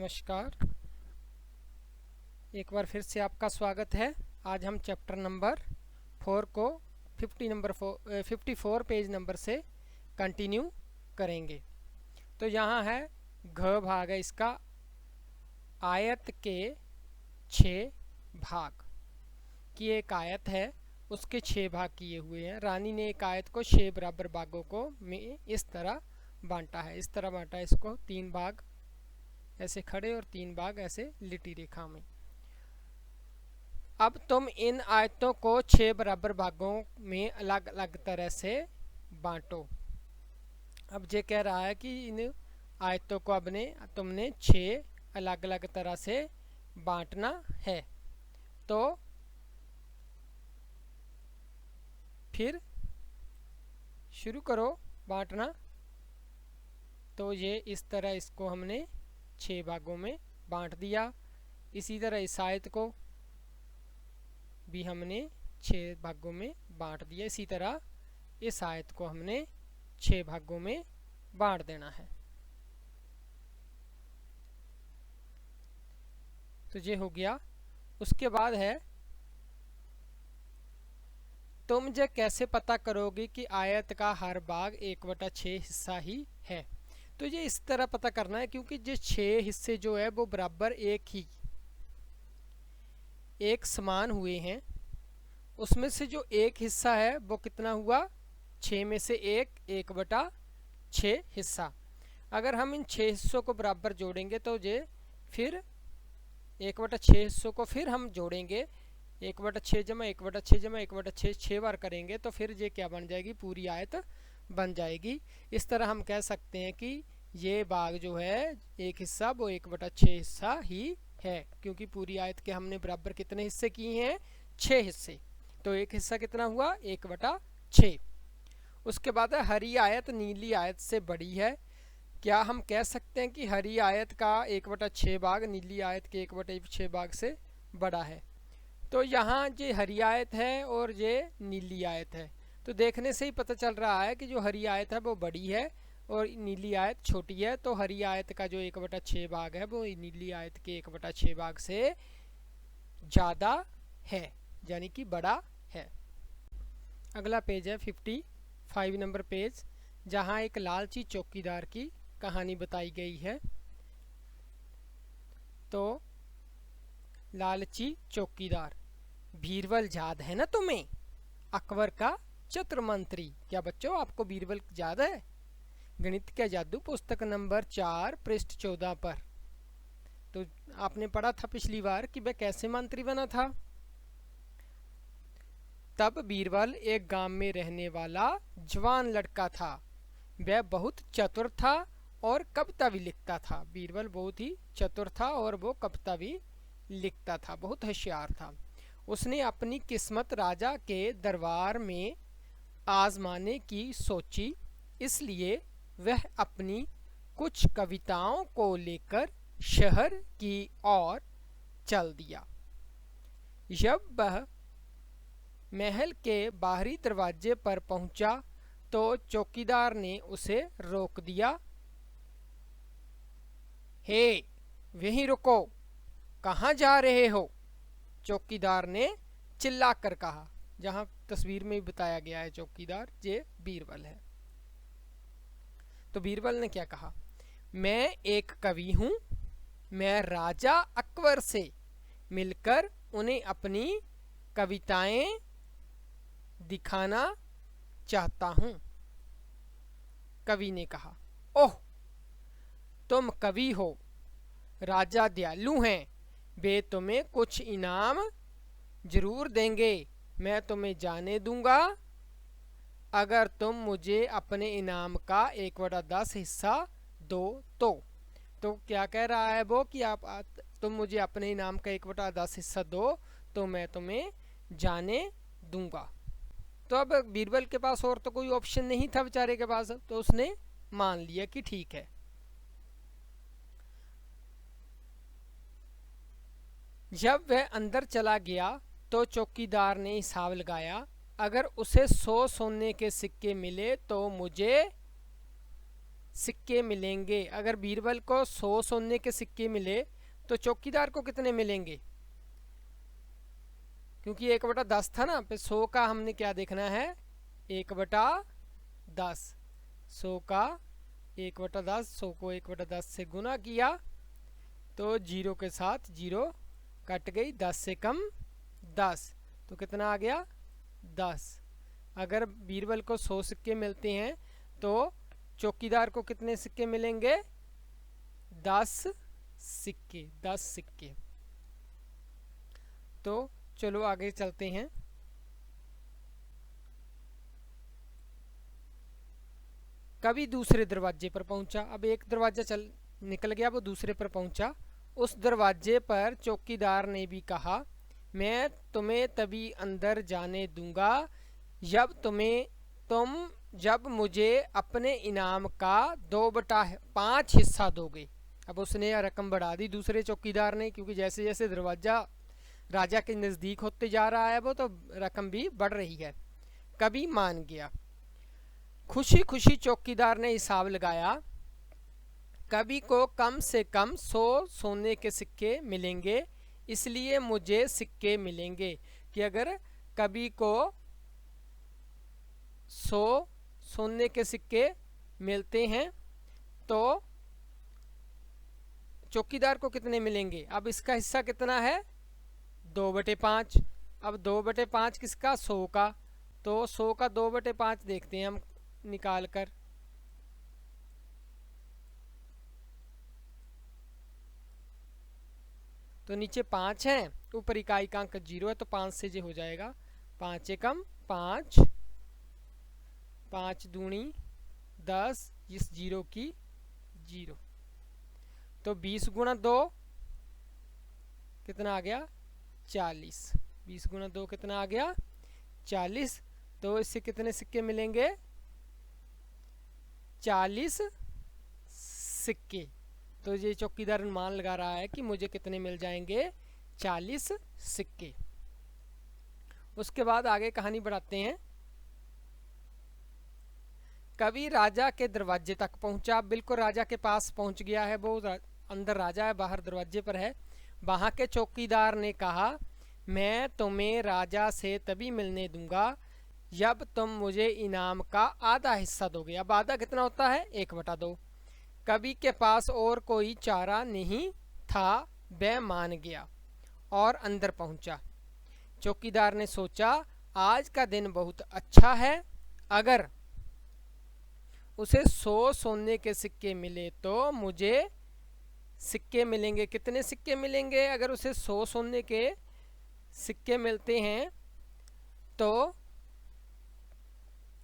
नमस्कार। एक बार फिर से आपका स्वागत है। आज हम चैप्टर नंबर 4 को 54 पेज नंबर से कंटिन्यू करेंगे। तो यहाँ है घ भाग है इसका, आयत के 6 भाग की एक आयत है, उसके 6 भाग किए हुए हैं। रानी ने एक आयत को 6 बराबर भागों को में इस तरह बांटा है। इस तरह बांटा है इसको, 3 भाग ऐसे खड़े और 3 भाग ऐसे लिटी रेखा में। अब तुम इन आयतों को 6 बराबर भागों में अलग अलग तरह से बांटो। अब ये कह रहा है कि इन आयतों को तुमने 6 अलग अलग तरह से बांटना है। तो फिर शुरू करो बांटना। तो ये इस तरह इसको हमने 6 भागों में बांट दिया। इसी तरह इस आयत को भी हमने 6 भागों में बांट दिया। इसी तरह इस आयत को हमने 6 भागों में बांट देना है। तो ये हो गया। उसके बाद है, तुम ये कैसे पता करोगे कि आयत का हर भाग 1/6 हिस्सा ही है। तो ये इस तरह पता करना है, क्योंकि ये 6 हिस्से जो है वो बराबर एक समान हुए हैं। उसमें से जो एक हिस्सा है वो कितना हुआ, 6 में से 1/6 हिस्सा। अगर हम इन 6 हिस्सों को बराबर जोड़ेंगे तो ये फिर 1/6 हिस्सों को फिर हम जोड़ेंगे, 1/6 जमा 1/6 जमा 1/6 6 बार करेंगे तो फिर ये क्या बन जाएगी, पूरी आयत बन जाएगी। इस तरह हम कह सकते हैं कि ये भाग जो है एक हिस्सा वो 1/6 हिस्सा ही है, क्योंकि पूरी आयत के हमने बराबर कितने हिस्से किए हैं, 6 हिस्से। तो एक हिस्सा कितना हुआ, 1/6। उसके बाद है, हरी आयत नीली आयत से बड़ी है। क्या हम कह सकते हैं कि हरी आयत का 1/6 भाग नीली आयत के 1/6 भाग से बड़ा है? तो यहाँ ये हरी आयत है और ये नीली आयत है। तो देखने से ही पता चल रहा है कि जो हरी आयत है वो बड़ी है और नीली आयत छोटी है। तो हरी आयत का जो 1/6 भाग है वो नीली आयत के 1/6 भाग से ज़्यादा है, यानी कि बड़ा है। अगला पेज है 55 नंबर पेज, जहाँ एक लालची चौकीदार की कहानी बताई गई है। तो लालची चौकीदार, बीरबल याद है ना तुम्हें, अकबर का चतुर मंत्री। क्या बच्चों आपको बीरबल याद है? गणित का जादू पुस्तक नंबर 4 पृष्ठ 14 पर। तो आपने पढ़ा था पिछली बार कि वह कैसे मंत्री बना था। तब बीरबल एक गांव में रहने वाला जवान लड़का था। वह बहुत चतुर था और कविता भी लिखता था। बीरबल बहुत ही चतुर था और वो कविता भी लिखता था, बहुत होशियार था। उसने अपनी किस्मत राजा के दरबार में आजमाने की सोची, इसलिए वह अपनी कुछ कविताओं को लेकर शहर की ओर चल दिया। जब वह महल के बाहरी दरवाजे पर पहुंचा तो चौकीदार ने उसे रोक दिया। हे, वहीं रुको, कहाँ जा रहे हो? चौकीदार ने चिल्लाकर कहा। जहाँ तस्वीर में बताया गया है चौकीदार ये बीरबल है। तो बीरबल ने क्या कहा, मैं एक कवि हूँ, मैं राजा अकबर से मिलकर उन्हें अपनी कविताएं दिखाना चाहता हूँ। कवि ने कहा, ओह, तुम कवि हो, राजा दयालु हैं, वे तुम्हें कुछ इनाम जरूर देंगे, मैं तुम्हें जाने दूंगा अगर तुम मुझे अपने इनाम का 1/10 हिस्सा दो। तो क्या कह रहा है वो कि तुम मुझे अपने इनाम का 1/10 हिस्सा दो तो मैं तुम्हें जाने दूंगा। तो अब बीरबल के पास और तो कोई ऑप्शन नहीं था बेचारे के पास, तो उसने मान लिया कि ठीक है। जब वह अंदर चला गया तो चौकीदार ने हिसाब लगाया, अगर उसे 100 सोने के सिक्के मिले तो मुझे सिक्के मिलेंगे। अगर बीरबल को 100 सोने के सिक्के मिले तो चौकीदार को कितने मिलेंगे? क्योंकि 1/10 था ना, पे 100 का हमने क्या देखना है, 1/10। 100 का 1/10, 100 को 1/10 से गुना किया तो 0 के साथ 0 कट गई, 10 से कम 10, तो कितना आ गया 10। अगर बीरबल को 100 सिक्के मिलते हैं तो चौकीदार को कितने सिक्के मिलेंगे? 10 सिक्के, 10 सिक्के। तो चलो आगे चलते हैं। कभी दूसरे दरवाजे पर पहुंचा। अब एक दरवाजा निकल गया, वो दूसरे पर पहुंचा। उस दरवाजे पर चौकीदार ने भी कहा, मैं तुम्हें तभी अंदर जाने दूंगा जब मुझे अपने इनाम का 2/5 हिस्सा दोगे। अब उसने यह रकम बढ़ा दी दूसरे चौकीदार ने, क्योंकि जैसे जैसे दरवाजा राजा के नज़दीक होते जा रहा है वो तो रकम भी बढ़ रही है। कभी मान गया। खुशी खुशी चौकीदार ने हिसाब लगाया। कभी को कम से कम 100 सोने के सिक्के मिलेंगे, इसलिए मुझे सिक्के मिलेंगे। कि अगर कभी को 100 सोने के सिक्के मिलते हैं तो चौकीदार को कितने मिलेंगे? अब इसका हिस्सा कितना है? 2/5। अब 2/5 किसका? 100 का। तो 100 का 2/5 देखते हैं हम निकाल कर। तो नीचे 5 है, ऊपर इकाई का अंक 0 है, तो 5 से जे हो जाएगा। 5 एकम 5, 5 दूनी 10, इस 0 की 0। तो 20 गुणा 2 कितना आ गया? 40। 20 गुणा 2 कितना आ गया? 40। तो इससे कितने सिक्के मिलेंगे? 40 सिक्के। तो ये चौकीदार अनुमान लगा रहा है कि मुझे कितने मिल जाएंगे? 40 सिक्के। उसके बाद आगे कहानी बढ़ाते हैं। कवि राजा के दरवाजे तक पहुंचा। बिल्कुल राजा के पास पहुंच गया है वो। अंदर राजा है, बाहर दरवाजे पर है। वहां के चौकीदार ने कहा, मैं तुम्हें राजा से तभी मिलने दूंगा जब तुम मुझे इनाम का आधा हिस्सा दोगे। अब आधा कितना होता है? 1/2। कवि के पास और कोई चारा नहीं था, वह मान गया और अंदर पहुंचा। चौकीदार ने सोचा, आज का दिन बहुत अच्छा है। अगर उसे 100 सोने के सिक्के मिले तो मुझे सिक्के मिलेंगे। कितने सिक्के मिलेंगे? अगर उसे 100 सोने के सिक्के मिलते हैं तो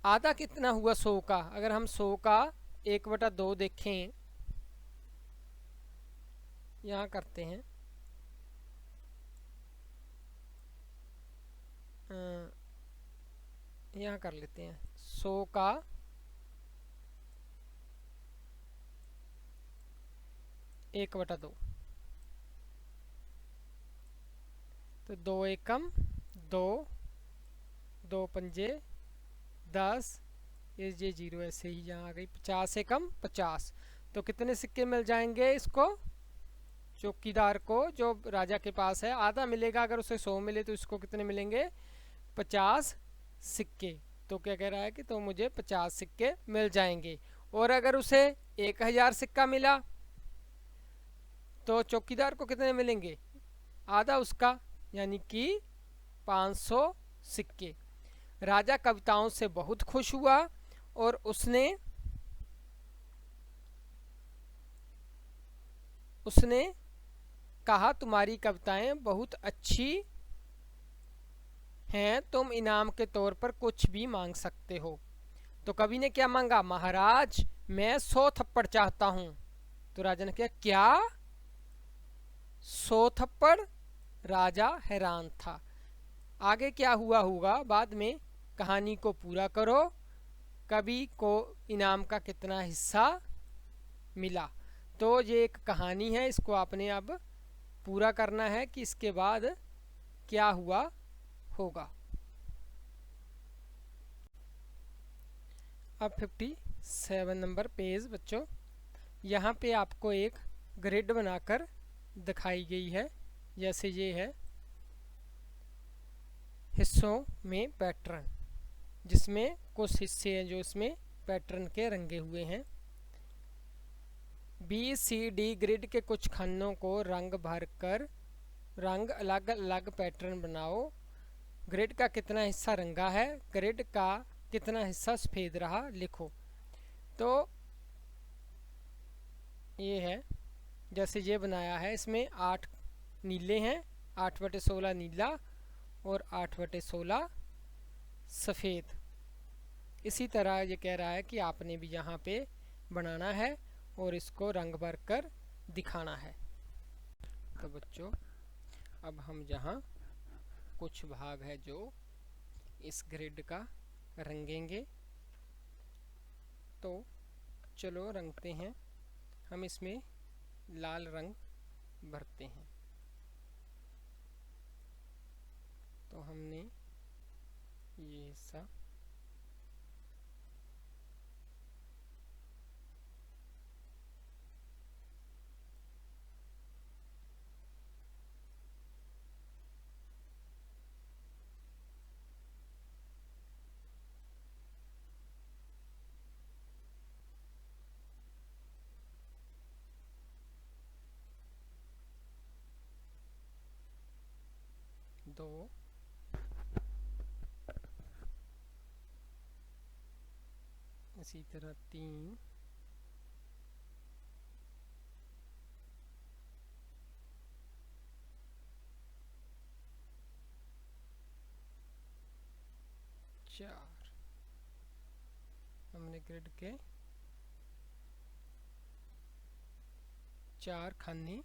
आधा कितना हुआ 100 का? अगर हम 100 का 1/2 देखें, यहाँ करते हैं, यहाँ कर लेते हैं 100 का 1/2। तो 2 एकम 2, 2 पंजे 10, ये 0 ऐसे ही यहाँ आ गई। 50 एकम 50। तो कितने सिक्के मिल जाएंगे इसको? चौकीदार को जो राजा के पास है आधा मिलेगा। अगर उसे 100 मिले तो इसको कितने मिलेंगे? 50 सिक्के। तो क्या कह रहा है कि तो मुझे 50 सिक्के मिल जाएंगे। और अगर उसे 1000 सिक्का मिला तो चौकीदार को कितने मिलेंगे? आधा उसका, यानी कि 500 सिक्के। राजा कविताओं से बहुत खुश हुआ और उसने कहा, तुम्हारी कविताएं बहुत अच्छी हैं, तुम इनाम के तौर पर कुछ भी मांग सकते हो। तो कवि ने क्या मांगा? महाराज, मैं 100 थप्पड़ चाहता हूं। तो राजा ने कहा, क्या 100 थप्पड़? राजा हैरान था। आगे क्या हुआ होगा बाद में, कहानी को पूरा करो। कवि को इनाम का कितना हिस्सा मिला? तो ये एक कहानी है, इसको आपने अब पूरा करना है कि इसके बाद क्या हुआ होगा। अब 50 7 नंबर पेज बच्चों, यहाँ पे आपको एक ग्रिड बनाकर दिखाई गई है। जैसे ये है हिस्सों में पैटर्न, जिसमें कुछ हिस्से हैं जो इसमें पैटर्न के रंगे हुए हैं। BCD ग्रिड के कुछ खन्नों को रंग भरकर रंग अलग अलग पैटर्न बनाओ। ग्रिड का कितना हिस्सा रंगा है, ग्रिड का कितना हिस्सा सफ़ेद रहा, लिखो। तो ये है, जैसे ये बनाया है, इसमें 8 नीले हैं, 8/16 नीला और 8/16 सफ़ेद। इसी तरह ये कह रहा है कि आपने भी यहाँ पे बनाना है और इसको रंग भर कर दिखाना है। तो बच्चों अब हम जहाँ कुछ भाग है जो इस ग्रिड का रंगेंगे, तो चलो रंगते हैं। हम इसमें लाल रंग भरते हैं। तो हमने ये हिस्सा दो, इसी तरह 3, 4 हमने ग्रिड के 4 खाने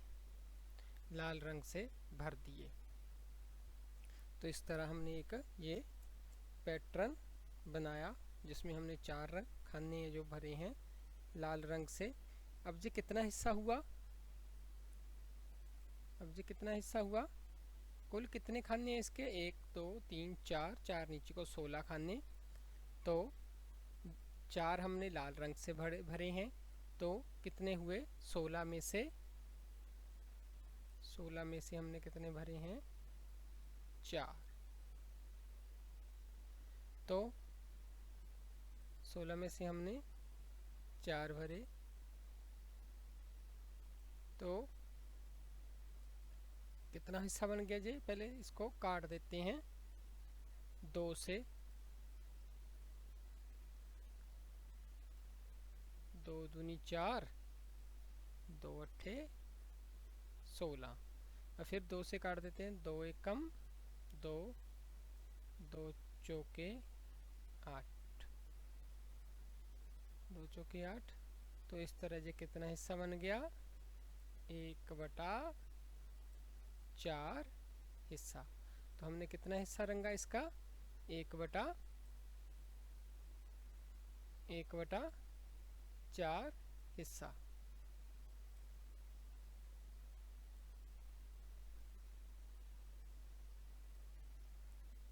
लाल रंग से भर दिए। तो इस तरह हमने एक ये पैटर्न बनाया जिसमें हमने 4 खाने जो भरे हैं लाल रंग से। अब ये कितना हिस्सा हुआ, अब ये कितना हिस्सा हुआ, कुल कितने खाने हैं इसके, 1 2 3 4, 4 नीचे को 16 खाने। तो 4 हमने लाल रंग से भरे हैं, तो कितने हुए, 16 में से हमने कितने भरे हैं, 4। तो 16 में से हमने 4 भरे, तो कितना हिस्सा बन गया जी। पहले इसको काट देते हैं 2 से, 2 दूनी 4, 2 अट्ठे 16, और फिर 2 से काट देते हैं, 2 एकम 2, 2 चौके 8, 2 चौके 8। तो इस तरह से कितना हिस्सा बन गया, 1/4 हिस्सा। तो हमने कितना हिस्सा रंगा इसका, 1/4 हिस्सा।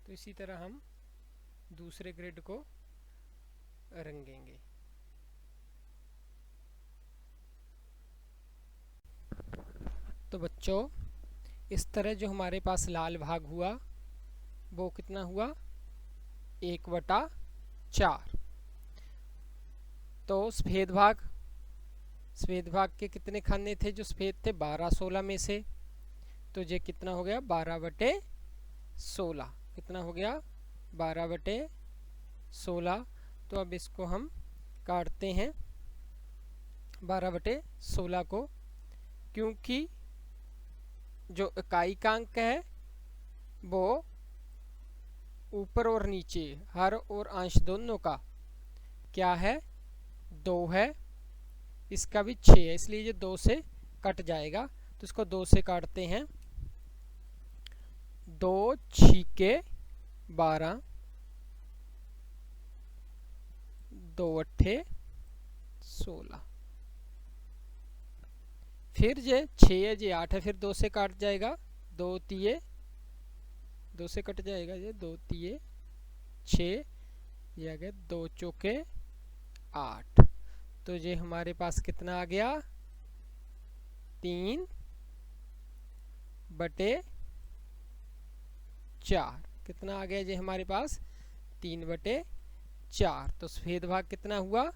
तो इसी तरह हम दूसरे ग्रिड को रंगेंगे। तो बच्चों इस तरह जो हमारे पास लाल भाग हुआ वो कितना हुआ, 1/4। तो सफ़ेद भाग के कितने खाने थे जो सफ़ेद थे, 12/16 में से। तो ये कितना हो गया, 12/16। कितना हो गया, 12/16। तो अब इसको हम काटते हैं 12/16 को, क्योंकि जो इकाई का अंक है वो ऊपर और नीचे हर और अंश दोनों का क्या है, 2 है, इसका भी 6 है, इसलिए ये 2 से कट जाएगा। तो इसको 2 से काटते हैं, 2 छीके 12, 2 अट्ठे 16, फिर ये 6 है, ये 8 है, फिर 2 से काट जाएगा, 2 तिये 2 से कट जाएगा, ये 2 तिये 6, ये आ गया 2 चौके 8। तो ये हमारे पास कितना आ गया, 3/4। कितना आ गया ये हमारे पास, 3/4। तो सफ़ेद भाग कितना हुआ,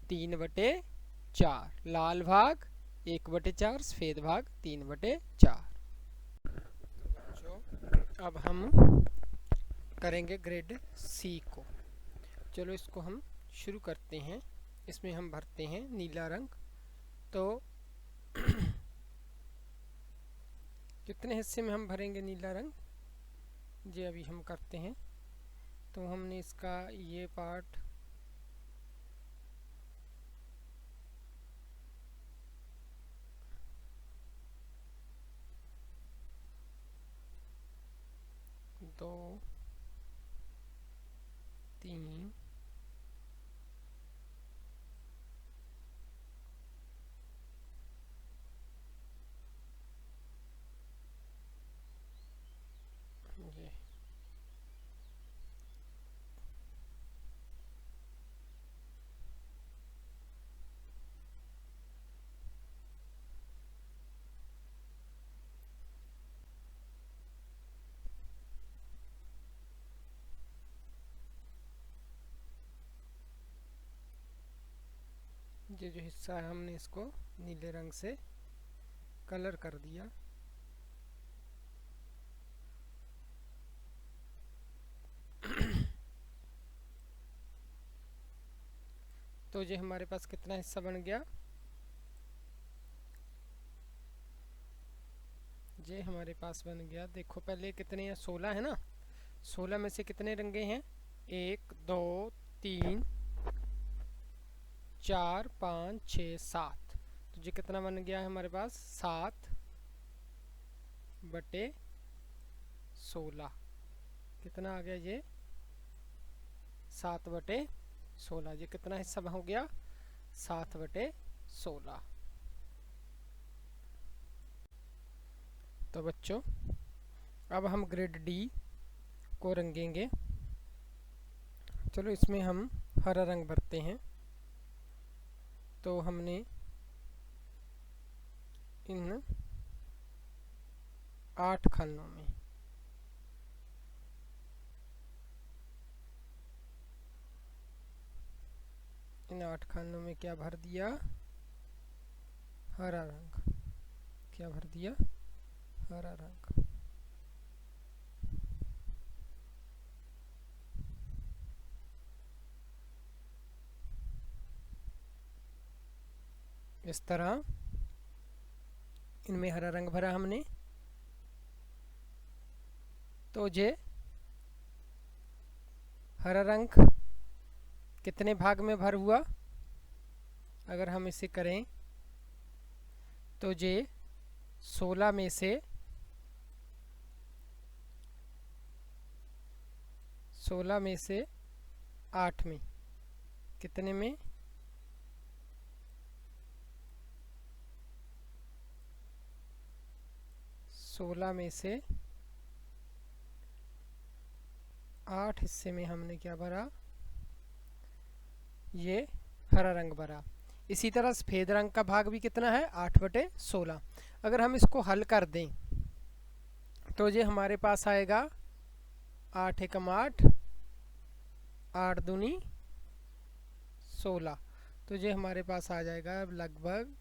3/4। लाल भाग 1/4, सफ़ेद भाग 3/4। अब हम करेंगे ग्रेड सी को। चलो इसको हम शुरू करते हैं। इसमें हम भरते हैं नीला रंग। तो कितने हिस्से में हम भरेंगे नीला रंग, ये अभी हम करते हैं। तो हमने इसका ये पार्ट दो, 3, ये जो हिस्सा है हमने इसको नीले रंग से कलर कर दिया। तो ये हमारे पास कितना हिस्सा बन गया, ये हमारे पास बन गया, देखो पहले कितने हैं, 16 है ना। 16 में से कितने रंगे हैं, 1 2 3 4 5 6 7। तो ये कितना बन गया है हमारे पास, 7/16। कितना आ गया ये, 7/16। ये कितना हिस्सा हो गया, 7/16। तो बच्चों अब हम ग्रेड डी को रंगेंगे। चलो इसमें हम हरा रंग भरते हैं। तो हमने इन 8 खानों में क्या भर दिया, हरा रंग। क्या भर दिया, हरा रंग। इस तरह इनमें हरा रंग भरा हमने। तो ये हरा रंग कितने भाग में भर हुआ, अगर हम इसे करें तो ये 16 में से 8 में, कितने में, 16 में से 8 हिस्से में हमने क्या भरा, ये हरा रंग भरा। इसी तरह सफ़ेद रंग का भाग भी कितना है, 8/16। अगर हम इसको हल कर दें तो ये हमारे पास आएगा 8 एकम 8, 8 दूनी 16। तो ये हमारे पास आ जाएगा लगभग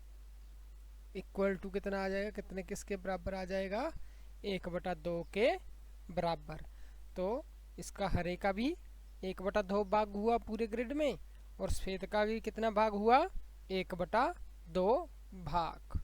इक्वल टू कितना आ जाएगा, कितने किसके बराबर आ जाएगा, 1/2 के बराबर। तो इसका हरे का भी 1/2 भाग हुआ पूरे ग्रिड में, और सफ़ेद का भी कितना भाग हुआ, 1/2 भाग।